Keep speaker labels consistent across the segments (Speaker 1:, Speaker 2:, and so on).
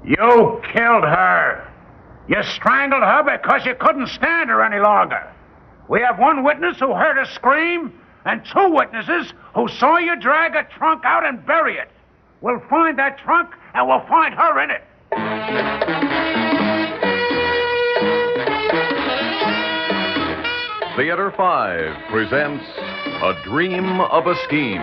Speaker 1: You killed her. You strangled her because you couldn't stand her any longer. We have one witness who heard her scream and two witnesses who saw you drag a trunk out and bury it. We'll find that trunk and we'll find her in it.
Speaker 2: Theater 5 presents A Dream of a Scheme.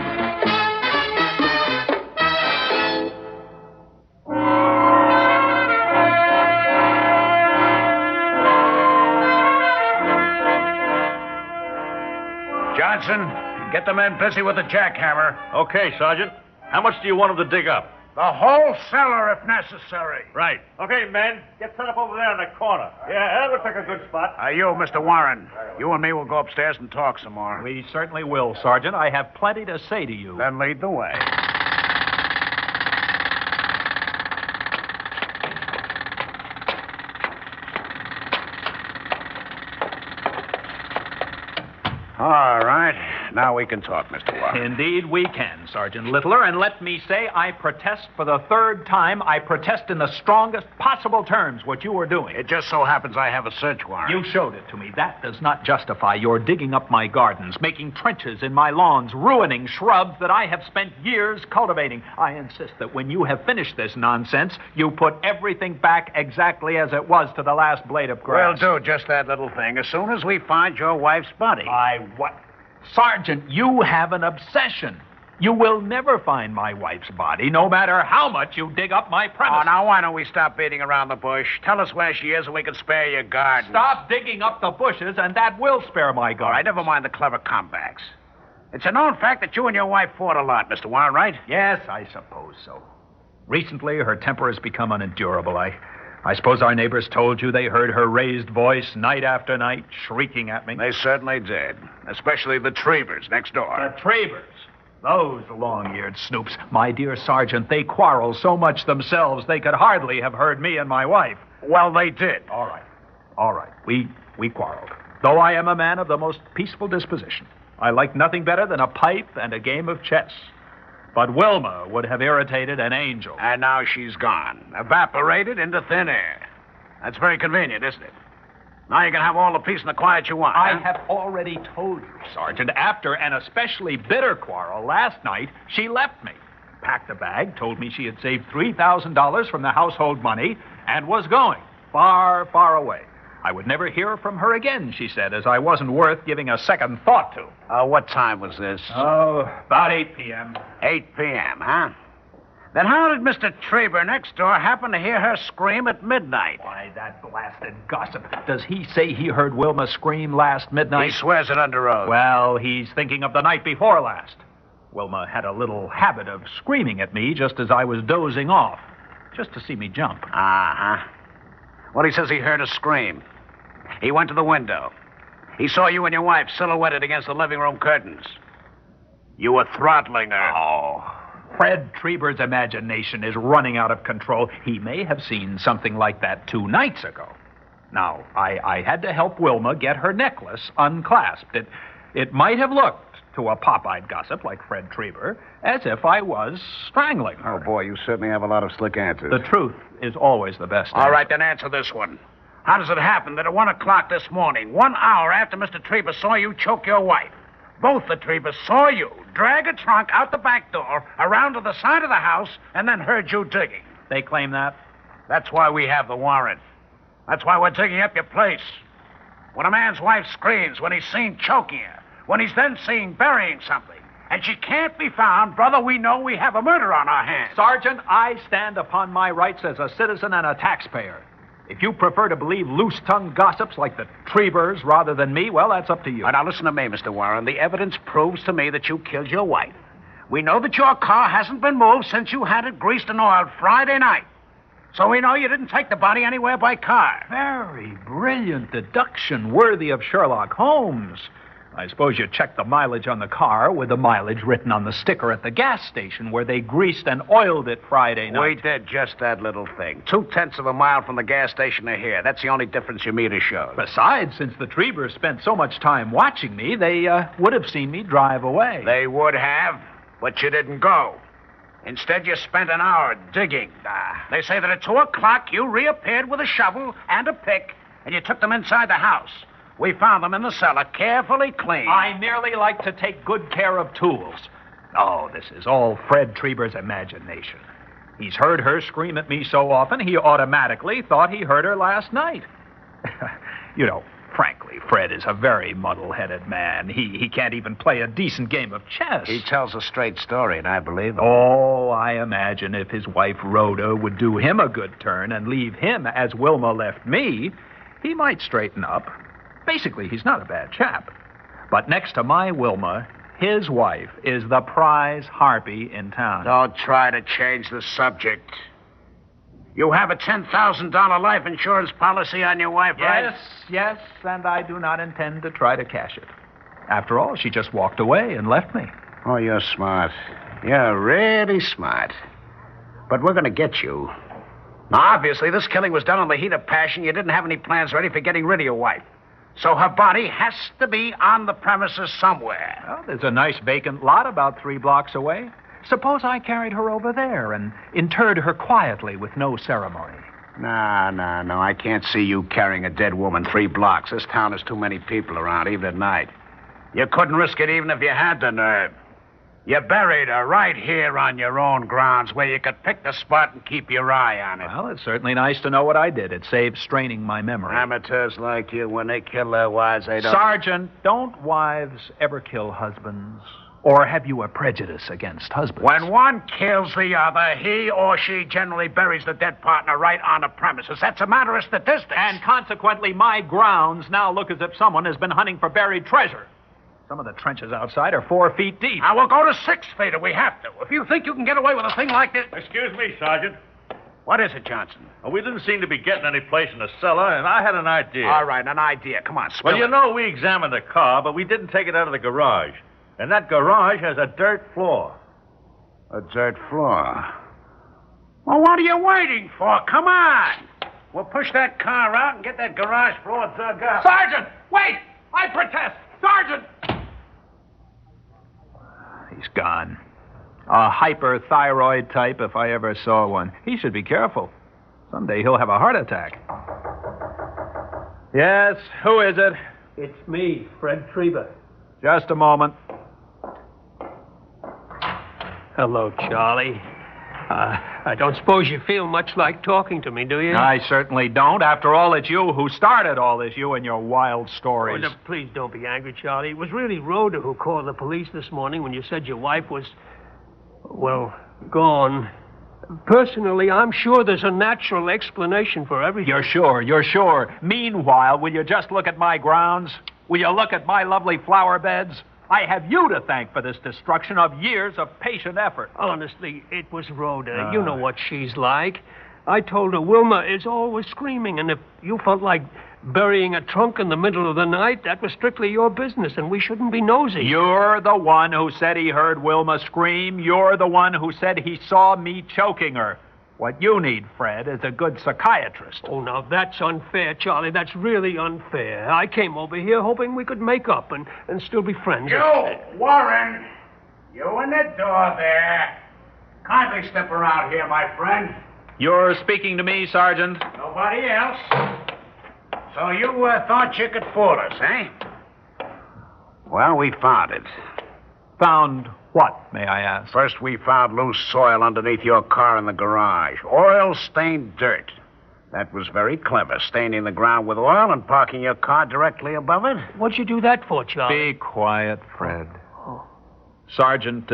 Speaker 1: Johnson, get the men busy with the jackhammer.
Speaker 3: Okay, Sergeant. How much do you want them to dig up?
Speaker 1: The whole cellar if necessary.
Speaker 3: Right. Okay, men. Get set up over there in the corner. Yeah, that looks like a good spot.
Speaker 1: You, Mr. Warren. You and me will go upstairs and talk some more.
Speaker 4: We certainly will, Sergeant. I have plenty to say to you.
Speaker 1: Then lead the way. All right. Now we can talk, Mr. Warren.
Speaker 4: Indeed we can, Sergeant Littler. And let me say, I protest for the third time. I protest in the strongest possible terms what you are doing.
Speaker 1: It just so happens I have a search warrant.
Speaker 4: You showed it to me. That does not justify your digging up my gardens, making trenches in my lawns, ruining shrubs that I have spent years cultivating. I insist that when you have finished this nonsense, you put everything back exactly as it was to the last blade of grass.
Speaker 1: We'll do just that little thing as soon as we find your wife's body.
Speaker 4: What? Sergeant, you have an obsession. You will never find my wife's body, no matter how much you dig up my premises.
Speaker 1: Oh, now why don't we stop beating around the bush? Tell us where she is and we can spare your garden.
Speaker 4: Stop digging up the bushes, and that will spare my garden.
Speaker 1: All right, never mind the clever comebacks. It's a known fact that you and your wife fought a lot, Mr. Warren, right?
Speaker 4: Yes, I suppose so. Recently, her temper has become unendurable. I suppose our neighbors told you they heard her raised voice night after night, shrieking at me.
Speaker 1: They certainly did. Especially the Trevers next door.
Speaker 4: The Trevers? Those long-eared snoops. My dear Sergeant, they quarrel so much themselves they could hardly have heard me and my wife.
Speaker 1: Well, they did.
Speaker 4: All right. We quarreled. Though I am a man of the most peaceful disposition. I like nothing better than a pipe and a game of chess. But Wilma would have irritated an angel.
Speaker 1: And now she's gone. Evaporated into thin air. That's very convenient, isn't it? Now you can have all the peace and the quiet you want.
Speaker 4: I have already told you, Sergeant. After an especially bitter quarrel last night, she left me. Packed a bag, told me she had saved $3,000 from the household money, and was going far, far away. I would never hear from her again, she said, as I wasn't worth giving a second thought to.
Speaker 1: What time was this?
Speaker 4: Oh, about 8 p.m.
Speaker 1: 8 p.m., huh? Then how did Mr. Treber next door happen to hear her scream at midnight?
Speaker 4: Why, that blasted gossip. Does he say he heard Wilma scream last midnight?
Speaker 1: He swears it under oath.
Speaker 4: Well, he's thinking of the night before last. Wilma had a little habit of screaming at me just as I was dozing off, just to see me jump.
Speaker 1: Uh-huh. Well, he says he heard her scream. He went to the window. He saw you and your wife silhouetted against the living room curtains. You were throttling her.
Speaker 4: Oh, Fred Treber's imagination is running out of control. He may have seen something like that 2 nights ago. Now, I had to help Wilma get her necklace unclasped. It might have looked, to a pop-eyed gossip like Fred Treber, as if I was strangling her.
Speaker 1: Oh, boy, you certainly have a lot of slick answers.
Speaker 4: The truth is always the best
Speaker 1: All
Speaker 4: answer.
Speaker 1: right, then answer this one. How does it happen that at 1 o'clock this morning, 1 hour after Mr. Treber saw you choke your wife, both the Trebers saw you drag a trunk out the back door, around to the side of the house, and then heard you digging?
Speaker 4: They claim that?
Speaker 1: That's why we have the warrant. That's why we're digging up your place. When a man's wife screams, when he's seen choking her, when he's then seen burying something, and she can't be found, brother, we know we have a murder on our hands.
Speaker 4: Sergeant, I stand upon my rights as a citizen and a taxpayer. If you prefer to believe loose-tongued gossips like the Trebers rather than me, well, that's up to you.
Speaker 1: All right, now listen to me, Mr. Warren. The evidence proves to me that you killed your wife. We know that your car hasn't been moved since you had it greased and oiled Friday night. So we know you didn't take the body anywhere by car.
Speaker 4: Very brilliant deduction, worthy of Sherlock Holmes. I suppose you checked the mileage on the car with the mileage written on the sticker at the gas station where they greased and oiled it Friday night.
Speaker 1: We did just that little thing. 0.2 of a mile from the gas station to here. That's the only difference your meter shows.
Speaker 4: Besides, since the Trebers spent so much time watching me, they would have seen me drive away.
Speaker 1: They would have, but you didn't go. Instead, you spent an hour digging. They say that at 2 o'clock you reappeared with a shovel and a pick, and you took them inside the house. We found them in the cellar, carefully cleaned.
Speaker 4: I merely like to take good care of tools. Oh, this is all Fred Treber's imagination. He's heard her scream at me so often, he automatically thought he heard her last night. You know, frankly, Fred is a very muddle-headed man. He can't even play a decent game of chess.
Speaker 1: He tells a straight story, and I believe him.
Speaker 4: Oh, I imagine if his wife Rhoda would do him a good turn and leave him as Wilma left me, he might straighten up. Basically, he's not a bad chap. But next to my Wilma, his wife is the prize harpy in town.
Speaker 1: Don't try to change the subject. You have a $10,000 life insurance policy on your wife, right?
Speaker 4: Yes, and I do not intend to try to cash it. After all, she just walked away and left me.
Speaker 1: Oh, you're smart. You're really smart. But we're going to get you. Now, obviously, this killing was done in the heat of passion. You didn't have any plans ready for getting rid of your wife. So her body has to be on the premises somewhere.
Speaker 4: Well, there's a nice vacant lot about 3 blocks away. Suppose I carried her over there and interred her quietly with no ceremony.
Speaker 1: No. I can't see you carrying a dead woman 3 blocks. This town has too many people around, even at night. You couldn't risk it even if you had the nerve. You buried her right here on your own grounds where you could pick the spot and keep your eye on it.
Speaker 4: Well, it's certainly nice to know what I did. It saves straining my memory.
Speaker 1: Amateurs like you, when they kill their wives, they don't...
Speaker 4: Sergeant, don't wives ever kill husbands? Or have you a prejudice against husbands?
Speaker 1: When one kills the other, he or she generally buries the dead partner right on the premises. That's a matter of statistics.
Speaker 4: And consequently, my grounds now look as if someone has been hunting for buried treasure. Some of the trenches outside are 4 feet deep.
Speaker 1: Now, we'll go to 6 feet if we have to. If you think you can get away with a thing like this...
Speaker 3: Excuse me, Sergeant.
Speaker 1: What is it, Johnson?
Speaker 3: We didn't seem to be getting any place in the cellar, and I had an idea.
Speaker 1: All right, an idea. Come on, spill
Speaker 3: Well, you
Speaker 1: it.
Speaker 3: know, we examined the car, but we didn't take it out of the garage. And that garage has a dirt floor.
Speaker 1: A dirt floor. Well, what are you waiting for? Come on. We'll push that car out and get that garage floor dug up.
Speaker 4: Sergeant, wait! I protest! Sergeant! He's gone. A hyperthyroid type, if I ever saw one. He should be careful. Someday he'll have a heart attack. Yes, who is it?
Speaker 5: It's me, Fred Treber.
Speaker 4: Just a moment.
Speaker 5: Hello, Charlie. I don't suppose you feel much like talking to me, do you?
Speaker 4: I certainly don't. After all, it's you who started all this, you and your wild
Speaker 5: Oh,
Speaker 4: stories.
Speaker 5: no, please don't be angry, Charlie. It was really Rhoda who called the police this morning when you said your wife was, well, gone. Personally, I'm sure there's a natural explanation for everything.
Speaker 4: You're sure. Meanwhile, will you just look at my grounds? Will you look at my lovely flower beds? I have you to thank for this destruction of years of patient effort.
Speaker 5: Honestly, it was Rhoda. You know what she's like. I told her Wilma is always screaming, and if you felt like burying a trunk in the middle of the night, that was strictly your business, and we shouldn't be nosy.
Speaker 4: You're the one who said he heard Wilma scream. You're the one who said he saw me choking her. What you need, Fred, is a good psychiatrist.
Speaker 5: Oh, now that's unfair, Charlie. That's really unfair. I came over here hoping we could make up and still be friends.
Speaker 1: You, Warren. You in the door there. Kindly step around here, my friend.
Speaker 4: You're speaking to me, Sergeant?
Speaker 1: Nobody else. So you thought you could fool us, eh? Well, we found it.
Speaker 4: Found what, may I ask?
Speaker 1: First, we found loose soil underneath your car in the garage. Oil-stained dirt. That was very clever, staining the ground with oil and parking your car directly above it.
Speaker 5: What'd you do that for, Charlie?
Speaker 4: Be quiet, Fred. Sergeant,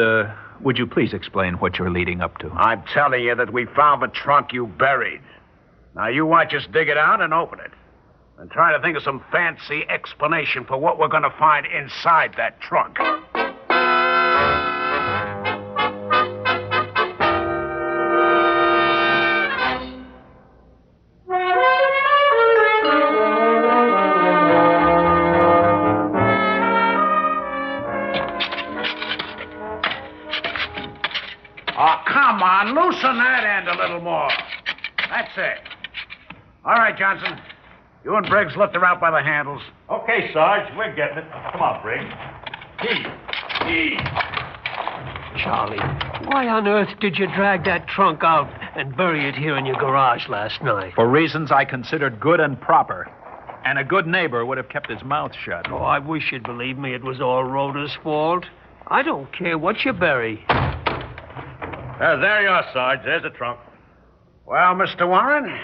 Speaker 4: would you please explain what you're leading up to?
Speaker 1: I'm telling you that we found the trunk you buried. Now, you watch us dig it out and open it. And try to think of some fancy explanation for what we're going to find inside that trunk. Oh, come on, loosen that end a little more. That's it. All right, Johnson. You and Briggs lift her out by the handles.
Speaker 3: Okay, Sarge, we're getting it. Come on, Briggs.
Speaker 5: Charlie, Why on earth did you drag that trunk out and bury it here in your garage last night?
Speaker 4: For reasons I considered good and proper. And a good neighbor would have kept his mouth shut.
Speaker 5: Oh, I wish you'd believe me it was all Rhoda's fault. I don't care what you bury.
Speaker 3: There you are, Sarge. There's the trunk.
Speaker 1: Well, Mr. Warren,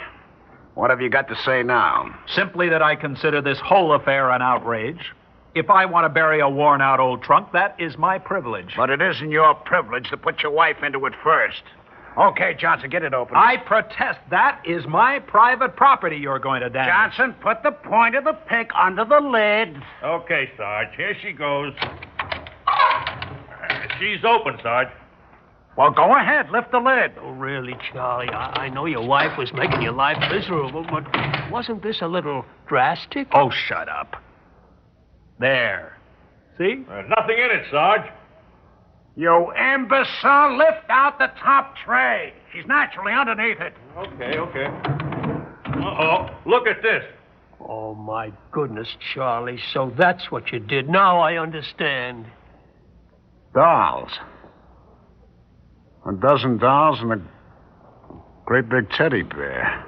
Speaker 1: what have you got to say now?
Speaker 4: Simply that I consider this whole affair an outrage. If I want to bury a worn-out old trunk, that is my privilege.
Speaker 1: But it isn't your privilege to put your wife into it first. Okay, Johnson, get it open.
Speaker 4: I protest. That is my private property you're going to damage.
Speaker 1: Johnson, put the point of the pick under the lid.
Speaker 3: Okay, Sarge. Here she goes. She's open, Sarge.
Speaker 1: Well, go ahead. Lift the lid.
Speaker 5: Oh, really, Charlie? I know your wife was making your life miserable, but wasn't this a little drastic?
Speaker 4: Oh, shut up. There. See?
Speaker 3: Nothing in it, Sarge.
Speaker 1: You imbecile, lift out the top tray. She's naturally underneath it.
Speaker 3: Okay. Uh-oh. Look at this.
Speaker 5: Oh, my goodness, Charlie. So that's what you did. Now I understand.
Speaker 1: Dolls. A dozen dolls and a great big teddy bear.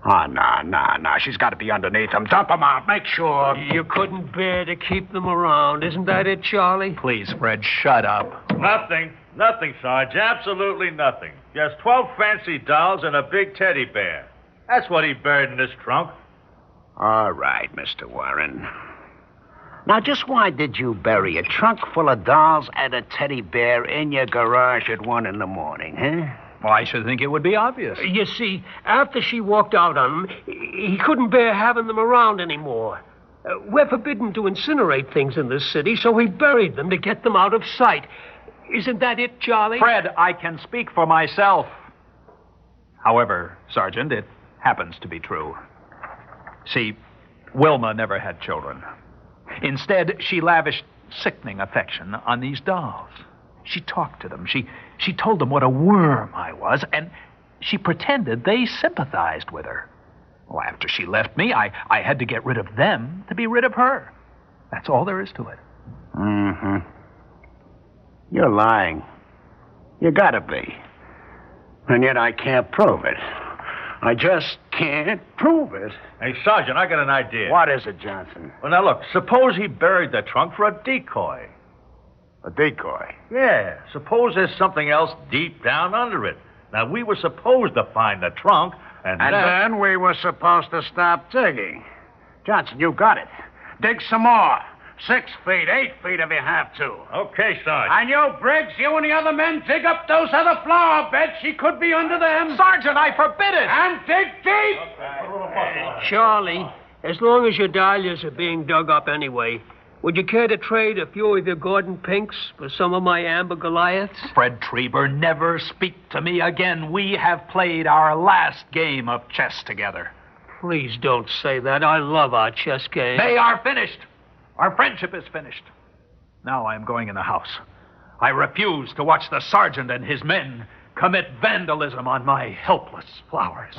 Speaker 1: Oh, no. She's got to be underneath them. Dump them out. Make sure.
Speaker 5: You couldn't bear to keep them around. Isn't that it, Charlie?
Speaker 4: Please, Fred, shut up.
Speaker 3: Nothing, Sarge. Absolutely nothing. Just 12 fancy dolls and a big teddy bear. That's what he buried in his trunk.
Speaker 1: All right, Mr. Warren. Now, just why did you bury a trunk full of dolls and a teddy bear in your garage at 1 in the morning, huh?
Speaker 4: Well, I should think it would be obvious.
Speaker 5: You see, after she walked out on him, he couldn't bear having them around anymore. We're forbidden to incinerate things in this city, so he buried them to get them out of sight. Isn't that it, Charlie?
Speaker 4: Fred, I can speak for myself. However, Sergeant, it happens to be true. See, Wilma never had children. Instead, she lavished sickening affection on these dolls. She talked to them. She told them what a worm I was, and she pretended they sympathized with her. Well, after she left me, I had to get rid of them to be rid of her. That's all there is to it.
Speaker 1: Mm-hmm. You're lying. You gotta be. And yet I can't prove it. I just can't prove it.
Speaker 3: Hey, Sergeant, I got an idea.
Speaker 1: What is it, Johnson?
Speaker 3: Well, now, look, suppose he buried the trunk for a decoy.
Speaker 1: A decoy?
Speaker 3: Yeah, suppose there's something else deep down under it. Now, we were supposed to find the trunk, and
Speaker 1: then we were supposed to stop digging. Johnson, you got it. Dig some more. 6 feet, 8 feet if you have to.
Speaker 3: Okay, Sarge.
Speaker 1: And you, Briggs, you and the other men dig up those other flower beds. She could be under them.
Speaker 4: Sergeant, I forbid it!
Speaker 1: And dig deep.
Speaker 5: Charlie, as long as your dahlias are being dug up anyway, would you care to trade a few of your Gordon Pinks for some of my Amber Goliaths?
Speaker 4: Fred Trieber, never speak to me again. We have played our last game of chess together.
Speaker 5: Please don't say that. I love our chess game.
Speaker 4: They are finished. Our friendship is finished. Now I am going in the house. I refuse to watch the sergeant and his men commit vandalism on my helpless flowers.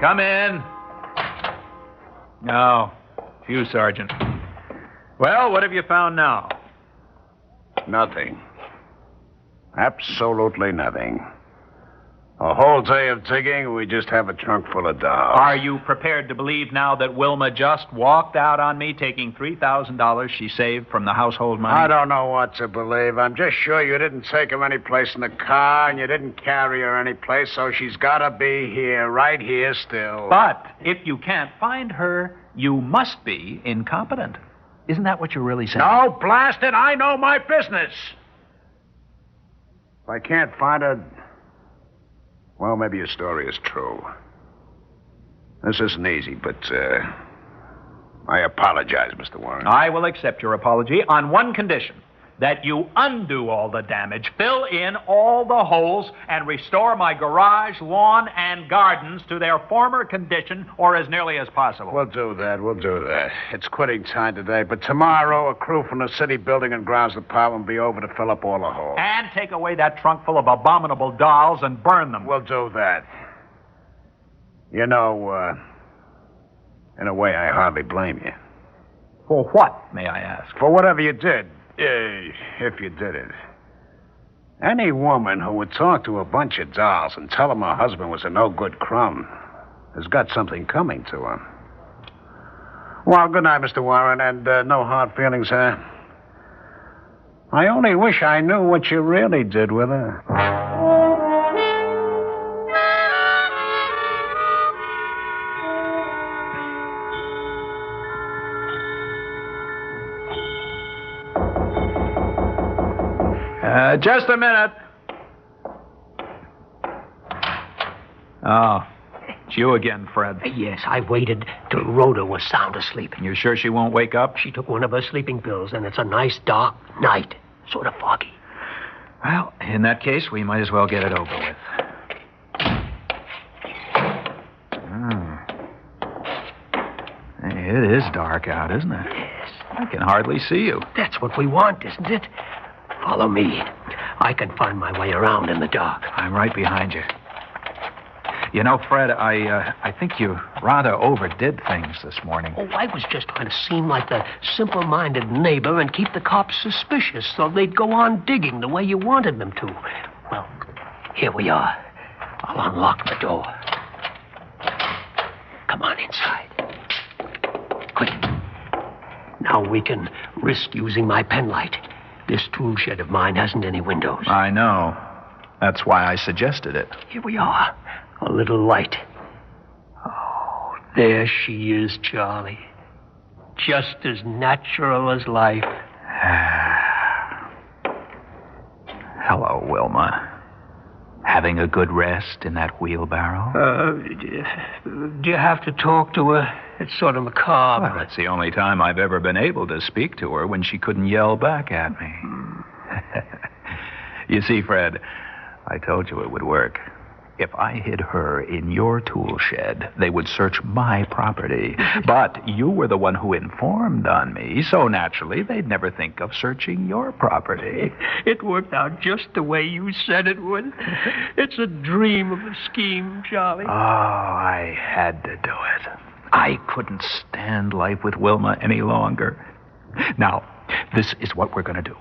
Speaker 4: Come in. No, you, Sergeant. Well, what have you found now?
Speaker 1: Nothing. Absolutely nothing. A whole day of digging, we just have a trunk full of dolls.
Speaker 4: Are you prepared to believe now that Wilma just walked out on me taking $3,000 she saved from the household money?
Speaker 1: I don't know what to believe. I'm just sure you didn't take her any place in the car, and you didn't carry her any place, so she's got to be here, right here still.
Speaker 4: But if you can't find her, you must be incompetent. Isn't that what you're really saying?
Speaker 1: No, blast it, I know my business. If I can't find her, well, maybe your story is true. This isn't easy, but, I apologize, Mr. Warren.
Speaker 4: I will accept your apology on one condition. That you undo all the damage, fill in all the holes, and restore my garage, lawn, and gardens to their former condition, or as nearly as possible.
Speaker 1: We'll do that. It's quitting time today, but tomorrow a crew from the city building and grounds department will be over to fill up all the holes.
Speaker 4: And take away that trunk full of abominable dolls and burn them.
Speaker 1: We'll do that. You know, in a way, I hardly blame you.
Speaker 4: For what, may I ask?
Speaker 1: For whatever you did, if you did it. Any woman who would talk to a bunch of dolls and tell them her husband was a no-good crumb has got something coming to her. Well, good night, Mr. Warren, and no hard feelings, huh? I only wish I knew what you really did with her.
Speaker 4: Just a minute. Oh, it's you again, Fred.
Speaker 5: Yes, I waited till Rhoda was sound asleep.
Speaker 4: You're sure she won't wake up?
Speaker 5: She took one of her sleeping pills, and it's a nice dark night. Sort of foggy.
Speaker 4: Well, in that case, we might as well get it over with. Hey, it is dark out, isn't it?
Speaker 5: Yes.
Speaker 4: I can hardly see you.
Speaker 5: That's what we want, isn't it? Follow me. I can find my way around in the dark.
Speaker 4: I'm right behind you. You know, Fred, I think you rather overdid things this morning.
Speaker 5: Oh, I was just trying to seem like the simple-minded neighbor and keep the cops suspicious so they'd go on digging the way you wanted them to. Well, here we are. I'll unlock the door. Come on inside. Quick. Now we can risk using my penlight. This tool shed of mine hasn't any windows.
Speaker 4: I know. That's why I suggested it.
Speaker 5: Here we are. A little light. Oh, there she is, Charlie. Just as natural as life.
Speaker 4: Hello, Wilma. Having a good rest in that wheelbarrow?
Speaker 5: Do you have to talk to her? It's sort of macabre.
Speaker 4: Well, it's the only time I've ever been able to speak to her when she couldn't yell back at me. You see, Fred, I told you it would work. If I hid her in your tool shed, they would search my property. But you were the one who informed on me, so naturally they'd never think of searching your property.
Speaker 5: It worked out just the way you said it would. It's a dream of a scheme, Charlie.
Speaker 4: Oh, I had to do it. I couldn't stand life with Wilma any longer. Now, this is what we're going to do.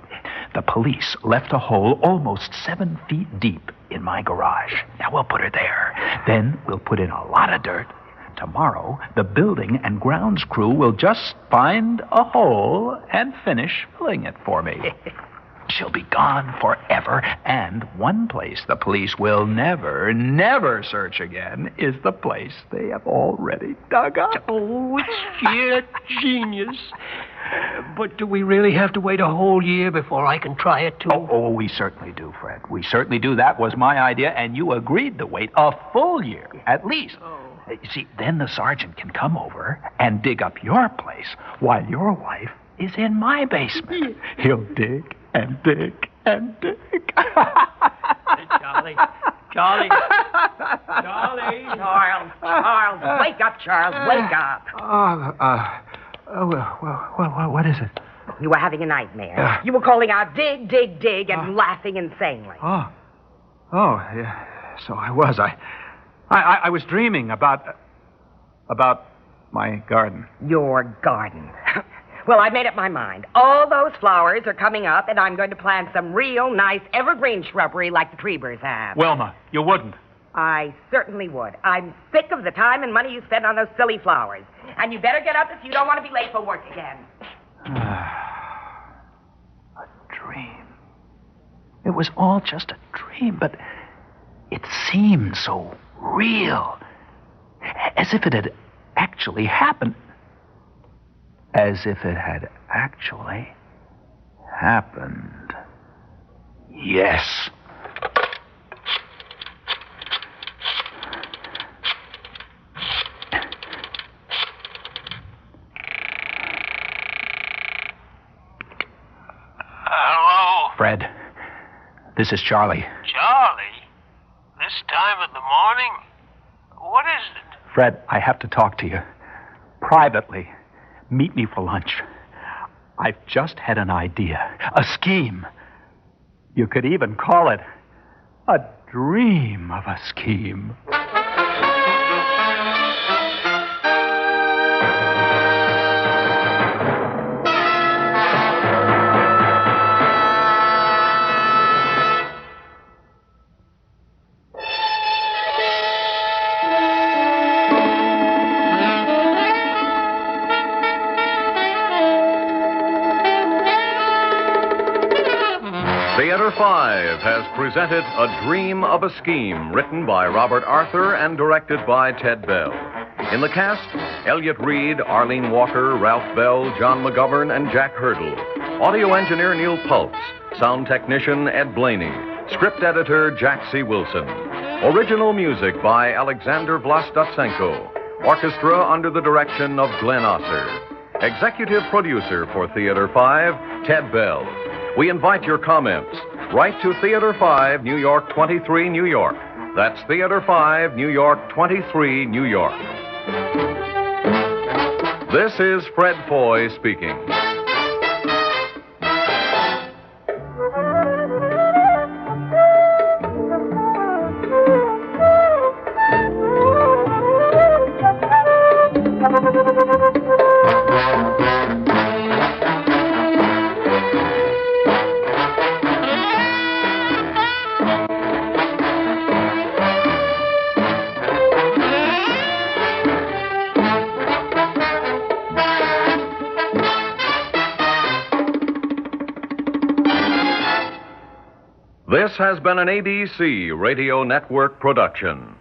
Speaker 4: The police left a hole almost 7 feet deep in my garage. Now, we'll put her there. Then we'll put in a lot of dirt. Tomorrow, the building and grounds crew will just find a hole and finish filling it for me. She'll be gone forever, and one place the police will never search again is the place they have already dug up.
Speaker 5: Oh, it's sheer genius. But do we really have to wait a whole year before I can try it, too?
Speaker 4: Oh, we certainly do, Fred. We certainly do. That was my idea, and you agreed to wait a full year, at least. You see, then the sergeant can come over and dig up your place while your wife is in my basement. He'll dig and dig and dig.
Speaker 5: Charlie. Charles,
Speaker 6: wake up, Charles, wake up.
Speaker 4: Well, what is it?
Speaker 6: You were having a nightmare. You were calling out dig, dig, dig, and laughing insanely.
Speaker 4: Oh, yeah, so I was. I was dreaming about my garden.
Speaker 6: Your garden. Well, I made up my mind. All those flowers are coming up, and I'm going to plant some real nice evergreen shrubbery like the Trebers have.
Speaker 4: Wilma, you wouldn't.
Speaker 6: I certainly would. I'm sick of the time and money you spend on those silly flowers. And you better get up if you don't want to be late for work again.
Speaker 4: A dream. It was all just a dream, but it seemed so real. As if it had actually happened. As if it had actually happened. Yes.
Speaker 5: Hello?
Speaker 4: Fred, this is Charlie.
Speaker 5: Charlie? This time of the morning? What is it?
Speaker 4: Fred, I have to talk to you. Privately. Meet me for lunch. I've just had an idea. A scheme. You could even call it a dream of a scheme.
Speaker 2: Theater 5 has presented A Dream of a Scheme, written by Robert Arthur and directed by Ted Bell. In the cast, Elliott Reed, Arlene Walker, Ralph Bell, John McGovern, and Jack Hurdle. Audio engineer Neil Pultz. Sound technician Ed Blaney. Script editor Jack C. Wilson. Original music by Alexander Vlastotsenko. Orchestra under the direction of Glenn Osser. Executive producer for Theater 5, Ted Bell. We invite your comments. Write to Theater 5, New York 23, New York. That's Theater 5, New York 23, New York. This is Fred Foy speaking. This has been an ABC Radio Network production.